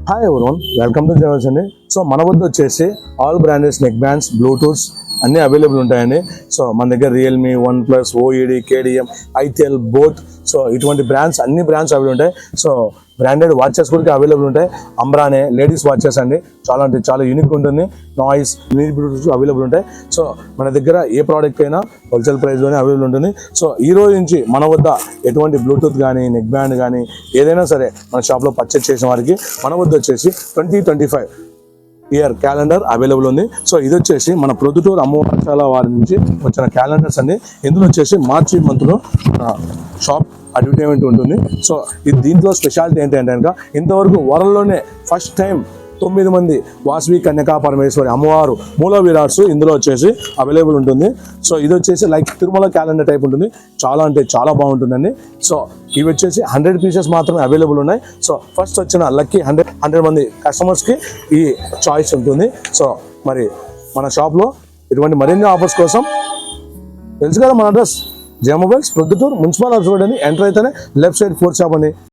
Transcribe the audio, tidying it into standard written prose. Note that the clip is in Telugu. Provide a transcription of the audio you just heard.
హాయ్ ఎవరోన్, వెల్కమ్ టు జవర్స్ అండి. సో మన వద్ద వచ్చేసి ఆల్ బ్రాండెడ్స్ నెక్ బ్యాండ్స్, బ్లూటూత్స్ అన్నీ అవైలబుల్ ఉంటాయండి. సో మన దగ్గర Realme, OnePlus, OED, KDM, ITEL, boat. So ఇటువంటి బ్రాండ్స్ అన్ని బ్రాండ్స్ అవైలబుల్ ఉంటాయి. సో బ్రాండెడ్ వాచెస్ కూడా అవైలబుల్ ఉంటాయి. అంబ్రానే లేడీస్ వాచెస్ అండి, చాలా అంటే చాలా యూనిక్ ఉంటుంది. నాయిస్, బ్లూటూత్ అవైలబుల్ ఉంటాయి. సో మన దగ్గర ఏ ప్రోడక్ట్ అయినా హోల్సేల్ ప్రైస్లోనే అవైలబుల్ ఉంటుంది. సో ఈ రోజు నుంచి మన వద్ద ఎటువంటి బ్లూటూత్ కానీ, నెక్ బ్యాండ్ కానీ ఏదైనా సరే మన షాప్లో పర్చేస్ చేసిన వారికి మన వద్ద వచ్చేసి 2025 ఇయర్ క్యాలెండర్ అవైలబుల్ ఉంది. సో ఇది వచ్చేసి మన ప్రొద్దుటూరు అమ్మవారి వారి నుంచి వచ్చిన క్యాలెండర్స్ అండి. ఇందులో వచ్చేసి మార్చి మంత్లో షాప్ అడ్వర్టైజ్మెంట్ ఉంటుంది. సో దీంట్లో స్పెషాలిటీ ఏంటంటే కనుక ఇంతవరకు వరల్డ్లోనే ఫస్ట్ టైం 9 మంది వాసవి కన్యకా పరమేశ్వరి అమ్మవారు మూల విరాట్స్ ఇందులో వచ్చేసి అవైలబుల్ ఉంటుంది. సో ఇది వచ్చేసి లైక్ తిరుమల క్యాలెండర్ టైప్ ఉంటుంది. చాలా అంటే చాలా బాగుంటుందండి. సో ఇవి వచ్చేసి 100 పీసెస్ మాత్రమే అవైలబుల్ ఉన్నాయి. సో ఫస్ట్ వచ్చిన లక్కీ 100 మంది కస్టమర్స్కి ఈ చాయిస్ ఉంటుంది. సో మరి మన షాప్లో ఇటువంటి మరిన్ని ఆఫర్స్ కోసం తెలుసు కదా మన అడ్రస్ జయ మొబైల్స్, ప్రొద్దుటూరు మున్సిపల్ రోడ్ అని ఎంటర్ అయితేనే లెఫ్ట్ సైడ్ 4th షాప్ అండి.